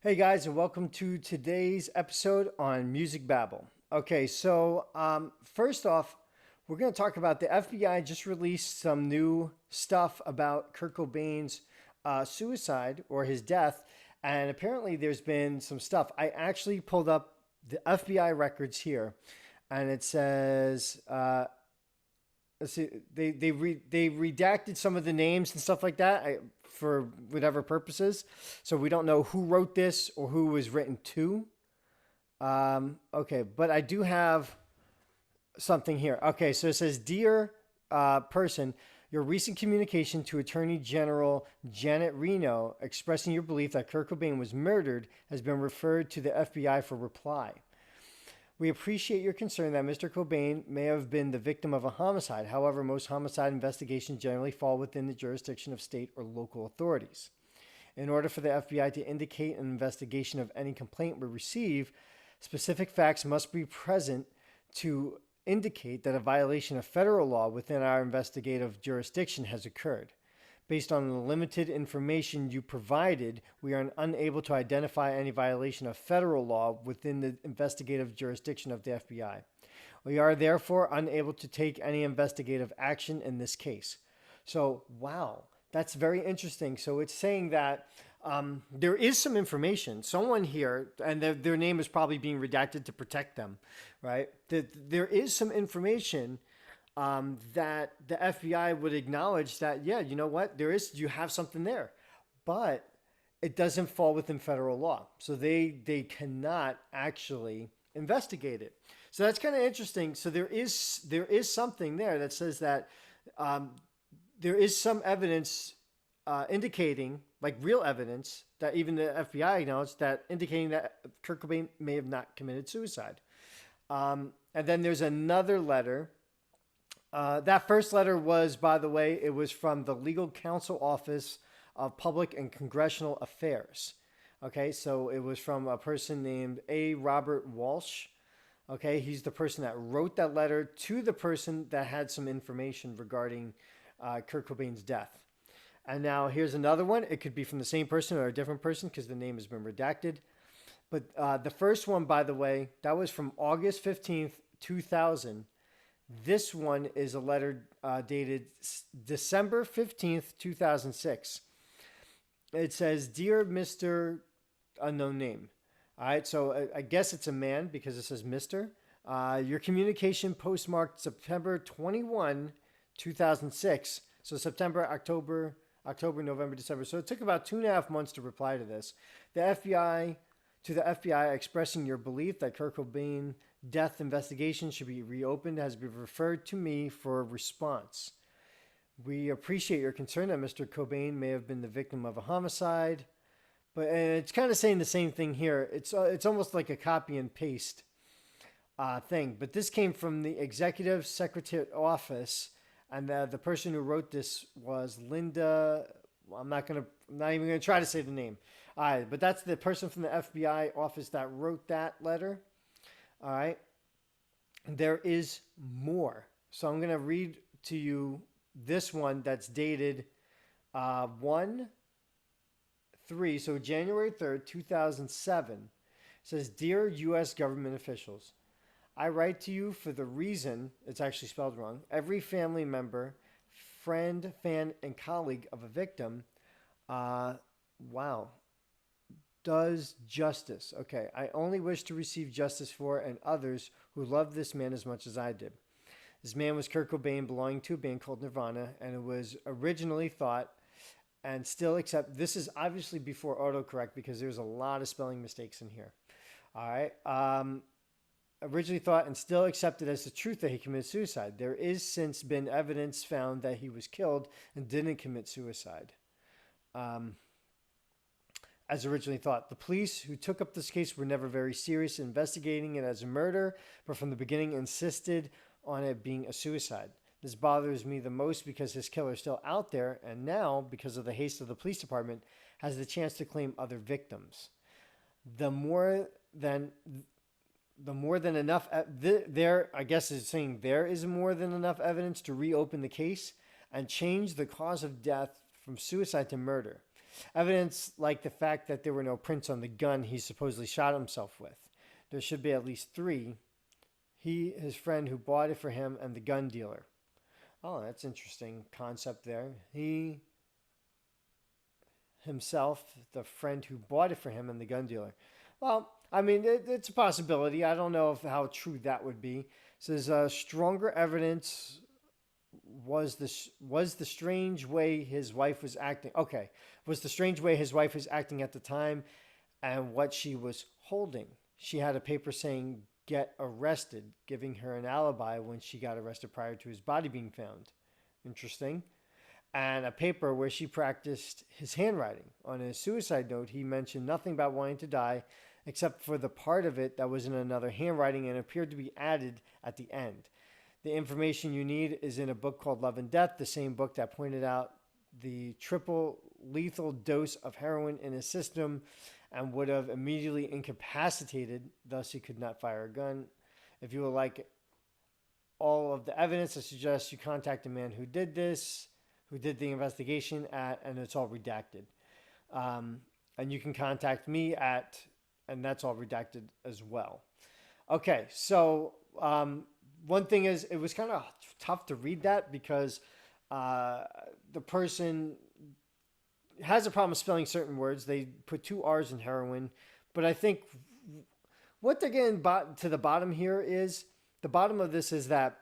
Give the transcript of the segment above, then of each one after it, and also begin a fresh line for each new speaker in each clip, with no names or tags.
Hey guys, and welcome to today's episode on Music Babble. Okay, so first off, we're going to talk about the FBI just released some new stuff about Kurt Cobain's suicide or his death, and apparently there's been some stuff. I actually pulled up the FBI records here, and it says let's see, they redacted some of the names and stuff like that for whatever purposes. So we don't know who wrote this or who was written to. Okay, but I do have something here. Okay, so it says, "Dear person, your recent communication to Attorney General Janet Reno expressing your belief that Kurt Cobain was murdered has been referred to the FBI for reply. We appreciate your concern that Mr. Cobain may have been the victim of a homicide. However, most homicide investigations generally fall within the jurisdiction of state or local authorities. In order for the FBI to indicate an investigation of any complaint we receive, specific facts must be present to indicate that a violation of federal law within our investigative jurisdiction has occurred. Based on the limited information you provided, we are unable to identify any violation of federal law within the investigative jurisdiction of the FBI. We are therefore unable to take any investigative action in this case." So, wow, that's very interesting. So it's saying that there is some information. Someone here, and their name is probably being redacted to protect them, right? That there is some information that the FBI would acknowledge that, yeah, you know what, you have something there, but it doesn't fall within federal law, so they cannot actually investigate it. So that's kind of interesting. So there is something there that says that there is some evidence indicating, like real evidence, that even the FBI acknowledged that indicating that Kurt Cobain may have not committed suicide. And then there's another letter. That first letter was, by the way, it was from the Legal Counsel Office of Public and Congressional Affairs. Okay, so it was from a person named A. Robert Walsh. Okay, he's the person that wrote that letter to the person that had some information regarding Kurt Cobain's death. And now here's another one. It could be from the same person or a different person because the name has been redacted. But the first one, by the way, that was from August 15th, 2000. This one is a letter dated December 15th, 2006. It says, "Dear Mr. Unknown Name." All right, so I guess it's a man because it says Mr. Your communication postmarked September 21, 2006. So September, October, November, December. So it took about 2.5 months to reply to this. To the FBI expressing your belief that Kurt Cobain death investigation should be reopened has been referred to me for a response. We appreciate your concern that Mr. Cobain may have been the victim of a homicide, but and it's kind of saying the same thing here. It's almost like a copy and paste thing, but this came from the executive secretary office, and the person who wrote this was Linda. I'm not even gonna try to say the name. All right, but that's the person from the FBI office that wrote that letter. All right. There is more. So I'm going to read to you this one that's dated 1/3, so January 3rd, 2007. It says, "Dear U.S. government officials, I write to you for the reason," it's actually spelled wrong, "every family member, friend, fan, and colleague of a victim, wow, does justice. Okay, I only wish to receive justice for and others who loved this man as much as I did. This man was Kurt Cobain, belonging to a band called Nirvana, and it was originally thought and still accept. This is obviously before autocorrect because there's a lot of spelling mistakes in here. All right. Originally thought and still accepted as the truth that he committed suicide. There is since been evidence found that he was killed and didn't commit suicide. As originally thought. The police who took up this case were never very serious in investigating it as a murder, but from the beginning insisted on it being a suicide. This bothers me the most because his killer is still out there, and now, because of the haste of the police department, has the chance to claim other victims. The more than enough there, I guess it's saying there is more than enough evidence to reopen the case and change the cause of death from suicide to murder. Evidence like the fact that there were no prints on the gun he supposedly shot himself with. There should be at least three. He, his friend who bought it for him, and the gun dealer. Oh, that's interesting concept there. He himself, the friend who bought it for him, and the gun dealer. Well, I mean, it's a possibility. I don't know how true that would be. It says stronger evidence was the strange way his wife was acting. Okay, was the strange way his wife was acting at the time, and what she was holding. She had a paper saying "get arrested," giving her an alibi when she got arrested prior to his body being found. Interesting. And a paper where she practiced his handwriting. On his suicide note, he mentioned nothing about wanting to die except for the part of it that was in another handwriting and appeared to be added at the end. The information you need is in a book called Love and Death, the same book that pointed out the triple lethal dose of heroin in his system and would have immediately incapacitated, thus he could not fire a gun. If you would like all of the evidence, I suggest you contact the man who did this, who did the investigation at, and it's all redacted. And you can contact me at, and that's all redacted as well. Okay, so one thing is, it was kind of tough to read that because the person has a problem spelling certain words. They put two R's in heroin, but I think what they're getting to the bottom here is, the bottom of this is that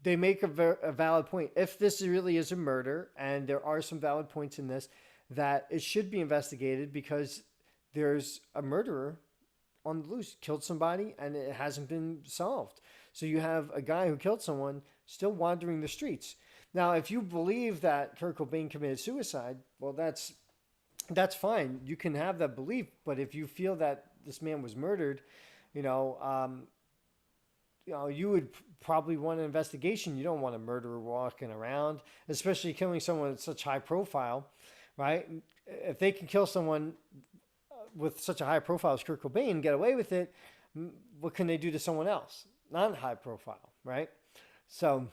they make a valid point. If this really is a murder, and there are some valid points in this, that it should be investigated because there's a murderer on the loose, killed somebody, and it hasn't been solved. So you have a guy who killed someone still wandering the streets. Now, if you believe that Kurt Cobain committed suicide, well, that's fine. You can have that belief. But if you feel that this man was murdered, you would probably want an investigation. You don't want a murderer walking around, especially killing someone at such high profile, right? If they can kill someone with such a high profile as Kurt Cobain and get away with it, what can they do to someone else? Not high profile, right? So,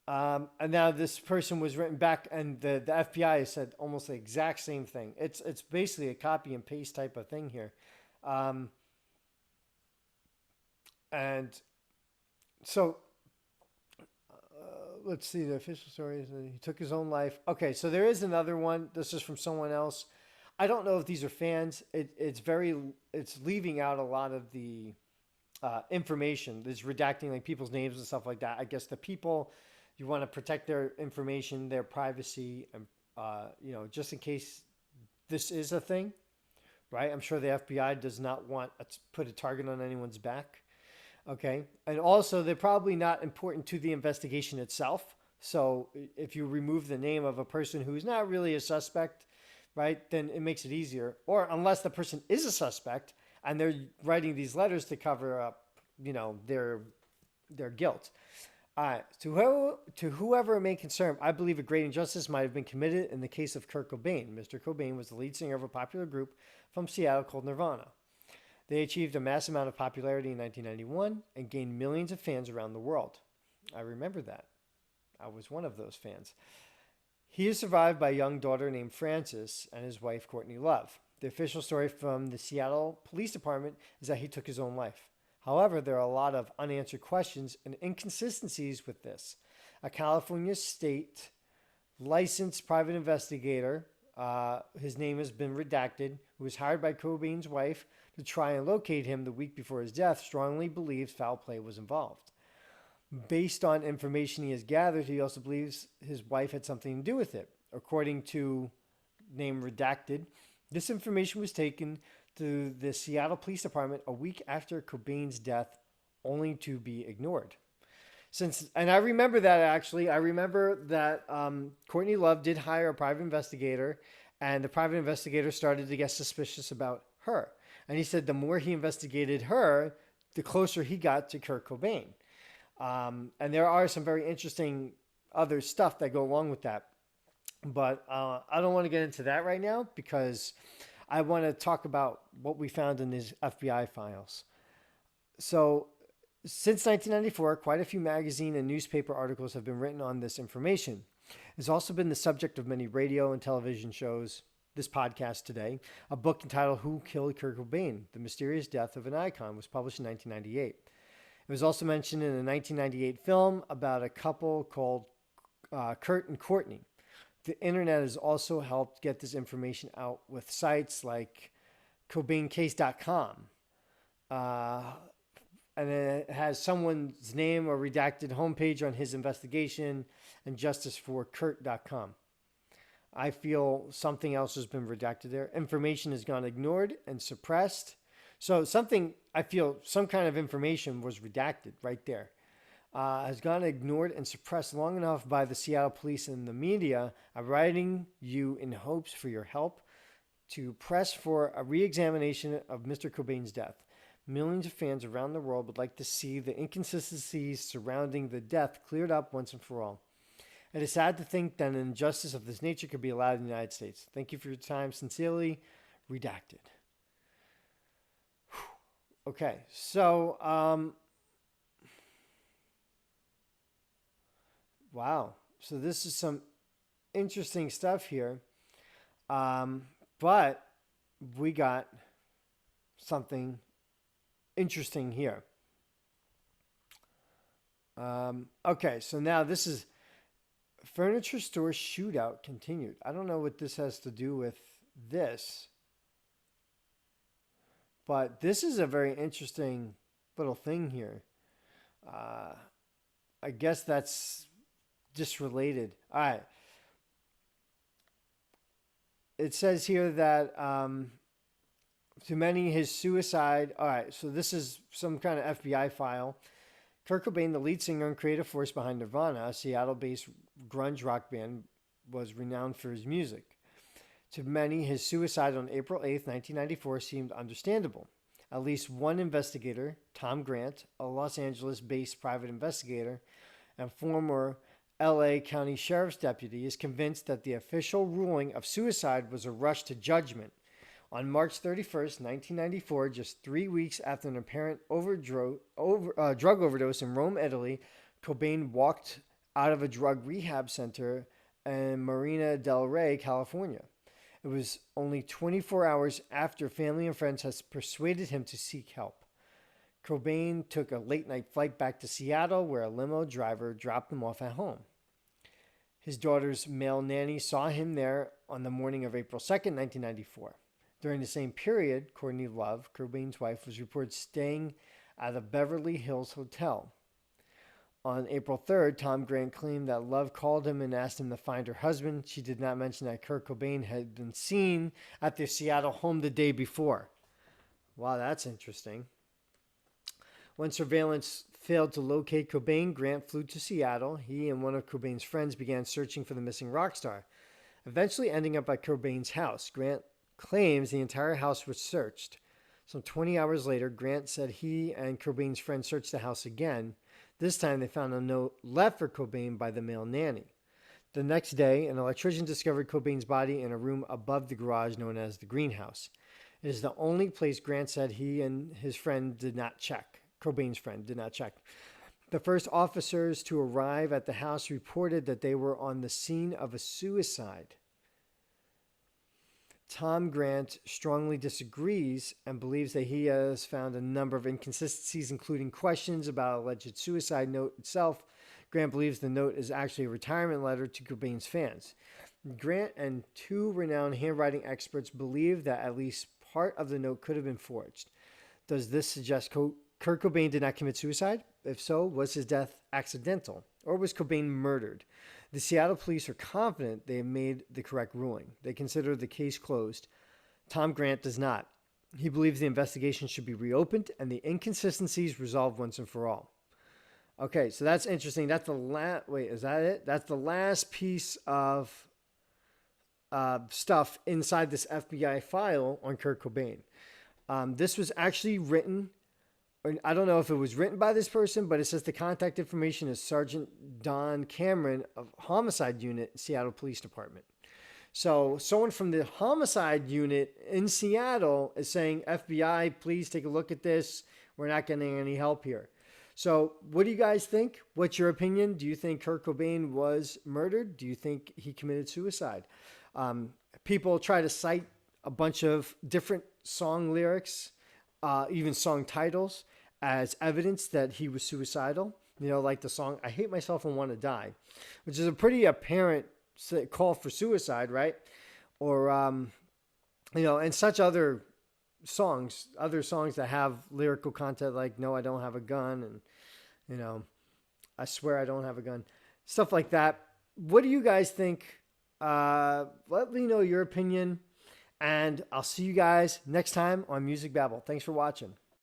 and now this person was written back, and the FBI said almost the exact same thing. It's basically a copy and paste type of thing here. And so, let's see, the official story is that he took his own life. Okay, so there is another one. This is from someone else. I don't know if these are fans. It's leaving out a lot of the information. It's redacting like people's names and stuff like that. I guess the people, you want to protect their information, their privacy, and just in case this is a thing, right? I'm sure the FBI does not want to put a target on anyone's back. Okay. And also, they're probably not important to the investigation itself. So if you remove the name of a person who's not really a suspect, right, then it makes it easier. Or unless the person is a suspect and they're writing these letters to cover up, their guilt. To whoever it may concern, I believe a great injustice might have been committed in the case of Kurt Cobain. Mr. Cobain was the lead singer of a popular group from Seattle called Nirvana. They achieved a mass amount of popularity in 1991 and gained millions of fans around the world. I remember that. I was one of those fans. He is survived by a young daughter named Frances and his wife, Courtney Love. The official story from the Seattle Police Department is that he took his own life. However, there are a lot of unanswered questions and inconsistencies with this. A California state licensed private investigator, his name has been redacted, who was hired by Cobain's wife to try and locate him the week before his death, strongly believes foul play was involved. Based on information he has gathered, he also believes his wife had something to do with it. According to name redacted, this information was taken to the Seattle Police Department a week after Cobain's death, only to be ignored. And I remember that actually. I remember that Courtney Love did hire a private investigator, and the private investigator started to get suspicious about her. And he said the more he investigated her, the closer he got to Kurt Cobain. And there are some very interesting other stuff that go along with that. But I don't want to get into that right now because I want to talk about what we found in these FBI files. So since 1994, quite a few magazine and newspaper articles have been written on this information. Has also been the subject of many radio and television shows. This podcast today, a book entitled Who Killed Kurt Cobain? The Mysterious Death of an Icon was published in 1998. It was also mentioned in a 1998 film about a couple called Kurt and Courtney. The internet has also helped get this information out with sites like CobainCase.com. And it has someone's name or redacted homepage on his investigation and justiceforkurt.com. I feel something else has been redacted there. Information has gone ignored and suppressed. So I feel some kind of information was redacted right there. Has gone ignored and suppressed long enough by the Seattle police and the media. I'm writing you in hopes for your help to press for a re-examination of Mr. Cobain's death. Millions of fans around the world would like to see the inconsistencies surrounding the death cleared up once and for all. It is sad to think that an injustice of this nature could be allowed in the United States. Thank you for your time. Sincerely, redacted. Okay, so, wow. So this is some interesting stuff here. But we got something interesting here. Okay, so now this is furniture store shootout continued. I don't know what this has to do with this, but this is a very interesting little thing here. I guess that's just related. All right. It says here that to many, his suicide. All right, so this is some kind of FBI file. Kurt Cobain, the lead singer and creative force behind Nirvana, a Seattle-based grunge rock band, was renowned for his music. To many, his suicide on April 8th, 1994 seemed understandable. At least one investigator, Tom Grant, a Los Angeles-based private investigator and former LA County Sheriff's deputy, is convinced that the official ruling of suicide was a rush to judgment. On March 31st, 1994, just 3 weeks after an apparent drug overdose in Rome, Italy, Cobain walked out of a drug rehab center in Marina del Rey, California. It was only 24 hours after family and friends had persuaded him to seek help. Cobain took a late-night flight back to Seattle, where a limo driver dropped him off at home. His daughter's male nanny saw him there on the morning of April 2nd, 1994. During the same period, Courtney Love, Cobain's wife, was reported staying at a Beverly Hills hotel. On April 3rd, Tom Grant claimed that Love called him and asked him to find her husband. She did not mention that Kurt Cobain had been seen at their Seattle home the day before. Wow, that's interesting. When surveillance failed to locate Cobain, Grant flew to Seattle. He and one of Cobain's friends began searching for the missing rock star, eventually ending up at Cobain's house. Grant claims the entire house was searched. Some 20 hours later, Grant said he and Cobain's friend searched the house again. This time they found a note left for Cobain by the male nanny. The next day, an electrician discovered Cobain's body in a room above the garage known as the greenhouse. It is the only place Grant said he and his friend did not check. Cobain's friend did not check. The first officers to arrive at the house reported that they were on the scene of a suicide. Tom Grant strongly disagrees and believes that he has found a number of inconsistencies, including questions about alleged suicide note itself. Grant believes the note is actually a retirement letter to Cobain's fans. Grant and two renowned handwriting experts believe that at least part of the note could have been forged. Does this suggest Kurt Cobain did not commit suicide? If so, was his death accidental? Or was Cobain murdered? The Seattle police are confident they have made the correct ruling. They consider the case closed. Tom Grant does not. He believes the investigation should be reopened and the inconsistencies resolved once and for all. Okay, so that's interesting. That's the last. Wait, is that it? That's the last piece of stuff inside this FBI file on Kurt Cobain. This was actually written. I don't know if it was written by this person, but it says the contact information is Sergeant Don Cameron of Homicide Unit, Seattle Police Department. So someone from the Homicide Unit in Seattle is saying, FBI, please take a look at this. We're not getting any help here. So, what do you guys think? What's your opinion? Do you think Kurt Cobain was murdered? Do you think he committed suicide? People try to cite a bunch of different song lyrics, even song titles, as evidence that he was suicidal. You know, like the song "I Hate Myself and Want to Die," which is a pretty apparent call for suicide, right? Or and such other songs that have lyrical content like "No, I don't have a gun," and "I swear I don't have a gun," stuff like that. What do you guys think? Let me know your opinion, and I'll see you guys next time on Music Babble. Thanks for watching.